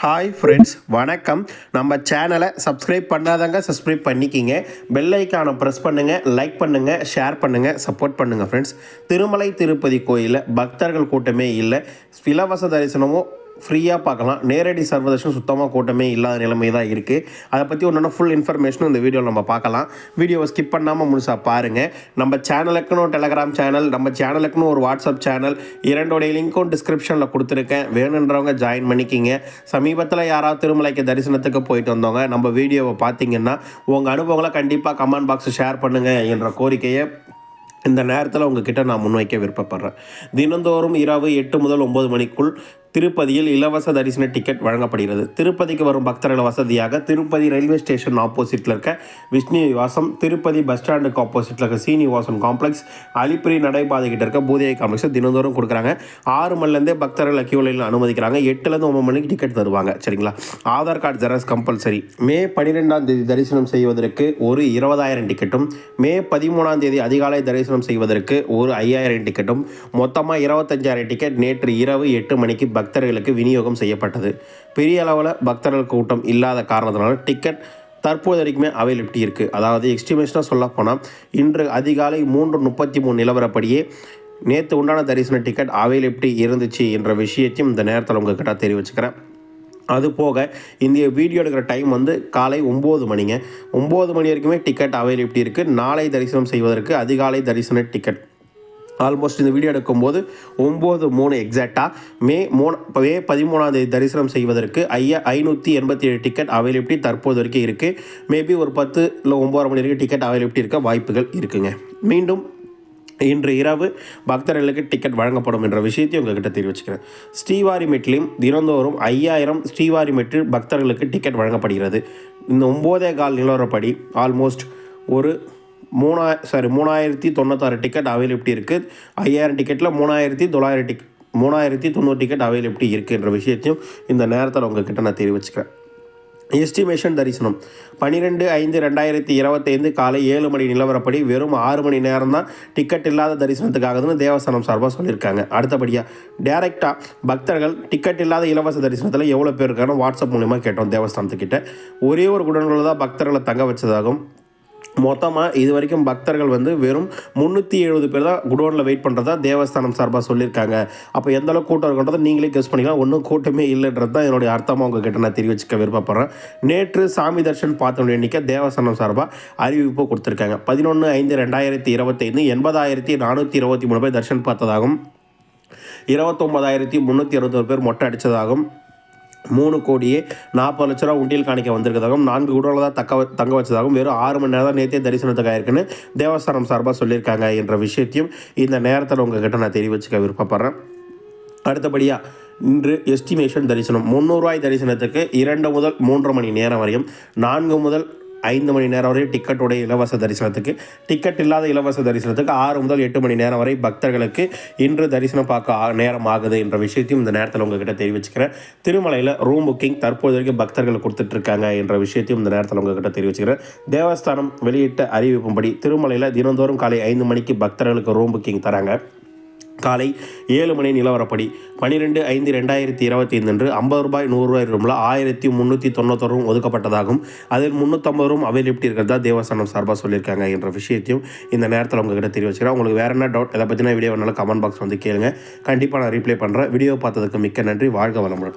Hi friends, வணக்கம். நம்ம சேனலை சப்ஸ்கிரைப் பண்ணாதவங்க சப்ஸ்கிரைப் பண்ணிக்கிங்க. பெல் ஐக்கானை ப்ரெஸ் பண்ணுங்கள், லைக் பண்ணுங்கள், ஷேர் பண்ணுங்கள், சப்போர்ட் பண்ணுங்கள் ஃப்ரெண்ட்ஸ். திருமலை திருப்பதி கோயிலில் பக்தர்கள் கூட்டமே இல்லை. இலவச தரிசனமும் ஃப்ரீயாக பார்க்கலாம். நேரடி சர்வதர்ஷனம் சுத்தமாக கூட்டமே இல்லாத நிலைமை தான் இருக்குது. அதை பற்றி ஒன்று ஃபுல் இன்ஃபர்மேஷனும் இந்த வீடியோவில் நம்ம பார்க்கலாம். வீடியோவை ஸ்கிப் பண்ணாமல் முழுசாக பாருங்கள். நம்ம சேனலுக்குன்னு டெலகிராம் சேனல், நம்ம சேனலுக்குன்னு ஒரு வாட்ஸ்அப் சேனல், இரண்டோடைய லிங்க்கும் டிஸ்கிரிப்ஷனில் கொடுத்துருக்கேன். வேணுன்றவங்க ஜாயின் பண்ணிக்கிங்க. சமீபத்தில் யாராவது திருமலைக்கு தரிசனத்துக்கு போயிட்டு வந்தவங்க நம்ம வீடியோவை பார்த்தீங்கன்னா உங்கள் அனுபவங்களை கண்டிப்பாக கமெண்ட் பாக்ஸில் ஷேர் பண்ணுங்கள் என்ற கோரிக்கையை இந்த நேரத்தில் உங்ககிட்ட நான் முன்வைக்க விருப்பப்படுறேன். தினந்தோறும் இரவு 8 முதல் 9 மணிக்குள் திருப்பதியில் இலவச தரிசன டிக்கெட் வழங்கப்படுகிறது. திருப்பதிக்கு வரும் பக்தர்கள் வசதியாக திருப்பதி ரயில்வே ஸ்டேஷன் ஆப்போசிட்டில் இருக்க விஷ்ணு நிவாசம், திருப்பதி பஸ் ஸ்டாண்டுக்கு ஆப்போசிட்டில் இருக்க சீனிவாசன் காம்ப்ளெக்ஸ், அலிப்பிரி நடைபாதை கிட்ட இருக்க பூதேவி காம்ப்ளெக்ஸ் தினந்தோறும் கொடுக்குறாங்க. 6 மணிலேருந்தே பக்தர்களை கியூலையில் அனுமதிக்கிறாங்க. 8லேருந்து 9 மணிக்கு டிக்கெட் தருவாங்க. சரிங்களா? Aadhaar card xerox compulsory. May 12ஆம் தேதி தரிசனம் செய்வதற்கு ஒரு 20,000 டிக்கெட்டும், மே 13ஆம் தேதி அதிகாலை தரிசனம் செய்வதற்கு ஒரு 5,000 டிக்கெட்டும், மொத்தமாக 25,000 டிக்கெட் நேற்று இரவு 8 மணிக்கு பக்தர்களுக்கு விநியோகம் செய்யப்பட்டது. பெரிய அளவில் பக்தர்கள் கூட்டம் இல்லாத காரணத்தினால டிக்கெட் தற்போது வரைக்குமே அவைலபிலிட்டி இருக்குது. அதாவது எஸ்டிமேஷனாக சொல்ல போனால் இன்று அதிகாலை 3:33 நிலவரப்படியே நேற்று உண்டான தரிசன டிக்கெட் அவைலபிலிட்டி இருந்துச்சு என்ற விஷயத்தையும் இந்த நேரத்தில் உங்ககிட்ட தெரிவிச்சுக்கிறேன். அது போக இந்த வீடியோ எடுக்கிற டைம் காலை 9 மணிங்க. 9 மணி வரைக்குமே டிக்கெட் அவைலபிலிட்டி இருக்குது. நாளை தரிசனம் செய்வதற்கு அதிகாலை தரிசன டிக்கெட் ஆல்மோஸ்ட் இந்த வீடியோ எடுக்கும்போது 9:03 எக்ஸாக்டாக மே 13ஆம் தேதி தரிசனம் செய்வதற்கு 587 டிக்கெட் அவைலபிலிட்டி தற்போது வரைக்கும் இருக்குது. மேபி ஒரு 10 இல்லை 9 மணி வரைக்கும் டிக்கெட் அவைலபிலிட்டி இருக்க வாய்ப்புகள் இருக்குங்க. மீண்டும் இன்று இரவு பக்தர்களுக்கு டிக்கெட் வழங்கப்படும் என்ற விஷயத்தை உங்ககிட்ட தெரிவிச்சுக்கிறேன். ஸ்ரீவாரிமெட்டிலும் தினந்தோறும் 5,000 ஸ்ரீவாரிமெட்டில் பக்தர்களுக்கு டிக்கெட் வழங்கப்படுகிறது. இந்த 9:15 நிலவரப்படி ஆல்மோஸ்ட் ஒரு 3,096 டிக்கெட் அவைலபிலிட்டி இருக்குது. 5,000 டிக்கெட்டில் 3,990 டிக்கெட் அவைலபிலிட்டி இருக்குன்ற விஷயத்தையும் இந்த நேரத்தில் உங்ககிட்ட நான் தெரிவிச்சுக்கிறேன். எஸ்டிமேஷன் தரிசனம் 12/5/2025 காலை 7 மணி நிலவரப்படி வெறும் 6 மணி நேரம் தான் டிக்கெட் இல்லாத தரிசனத்துக்காகன்னு தேவஸ்தானம் சார்பாக சொல்லியிருக்காங்க. அடுத்தபடியாக டேரெக்டாக பக்தர்கள் டிக்கெட் இல்லாத இலவச தரிசனத்தில் எவ்வளோ பேர் இருக்கான்னு வாட்ஸ்அப் மூலிமா கேட்டோம் தேவஸ்தானத்துக்கிட்ட. ஒரே ஒரு குடோன்களில் தான் பக்தர்களை தங்க வச்சதாகவும், மொத்தமாக இது வரைக்கும் பக்தர்கள் வெறும் 370 பேர் தான் குடோனில் வெயிட் பண்ணுறதா தேவஸ்தானம் சார்பாக சொல்லியிருக்காங்க. அப்போ எந்தளவுக்கு கூட்டம் இருக்குன்றதை நீங்களே கெஸ் பண்ணிக்கலாம். ஒன்றும் கூட்டமே இல்லைன்றது தான் என்னுடைய அர்த்தமாக உங்ககிட்ட நான் தெரிவிச்சுக்க விருப்பப்படுறேன். நேற்று சாமி தர்ஷன் பார்த்தோம் எண்ணிக்கை தேவஸ்தானம் சார்பாக அறிவிப்பு கொடுத்துருக்காங்க. 11/5/2025 80,423 பேர் தர்ஷன் பார்த்ததாகவும், 29,361 பேர் மொட்டை அடித்ததாகவும், 3,40,00,000 உண்டியல் காணிக்க வந்திருக்கிறதாகவும், 4 குடோனில் தான் தங்க வச்சதாகவும், வெறும் 6 மணி நேரம் தான் நேற்றே தரிசனத்துக்காக இருக்குன்னு தேவஸ்தானம் சார்பாக சொல்லியிருக்காங்க என்ற விஷயத்தையும் இந்த நேரத்தில் உங்ககிட்ட நான் தெரிவிச்சுக்க விருப்பப்படுறேன். அடுத்தபடியாக இன்று எஸ்டிமேஷன் தரிசனம் 300 ரூபாய் தரிசனத்துக்கு 2 முதல் 3 மணி நேரம் வரையும், 4 முதல் 5 மணி நேரம் வரை டிக்கெட்டுடைய இலவச தரிசனத்துக்கு, டிக்கெட் இல்லாத இலவச தரிசனத்துக்கு 6 முதல் 8 மணி நேரம் வரை பக்தர்களுக்கு இன்று தரிசனம் பார்க்க நேரம் ஆகுது என்ற விஷயத்தையும் இந்த நேரத்தில் உங்ககிட்ட தெரிவிச்சுக்கிறேன். திருமலையில் ரூம் புக்கிங் தற்போது வரைக்கும் பக்தர்கள் கொடுத்துட்ருக்காங்க என்ற விஷயத்தையும் இந்த நேரத்தில் உங்ககிட்ட தெரிவிச்சுக்கிறேன். தேவஸ்தானம் வெளியிட்ட அறிவிப்பும்படி திருமலையில் தினந்தோறும் காலை 5 மணிக்கு பக்தர்களுக்கு ரூம் புக்கிங் தராங்க. காலை 7 மணி நிலவரப்படி 12/5/2025 அன்று 50 ரூபாய் 100 ரூபாய் ரூமில் 1,391 ரூம் ஒதுக்கப்பட்டதாகவும், அதில் 350 ரூம் அவைலபிலிட்டி இருக்கிறதா தேவஸ்தானம் சார்பாக சொல்லியிருக்காங்க என்ற விஷயத்தையும் இந்த நேரத்தில் உங்ககிட்ட தெரிவிச்சுக்கிறேன். உங்களுக்கு வேறு என்ன டவுட் இதை பற்றின வீடியோ வேணாலும் கமெண்ட் பாக்ஸ் கேளுங்க. கண்டிப்பாக நான் ரீப்ளை பண்ணுறேன். வீடியோ பார்த்ததுக்கு மிக்க நன்றி. வாழ்க வளமுடன்.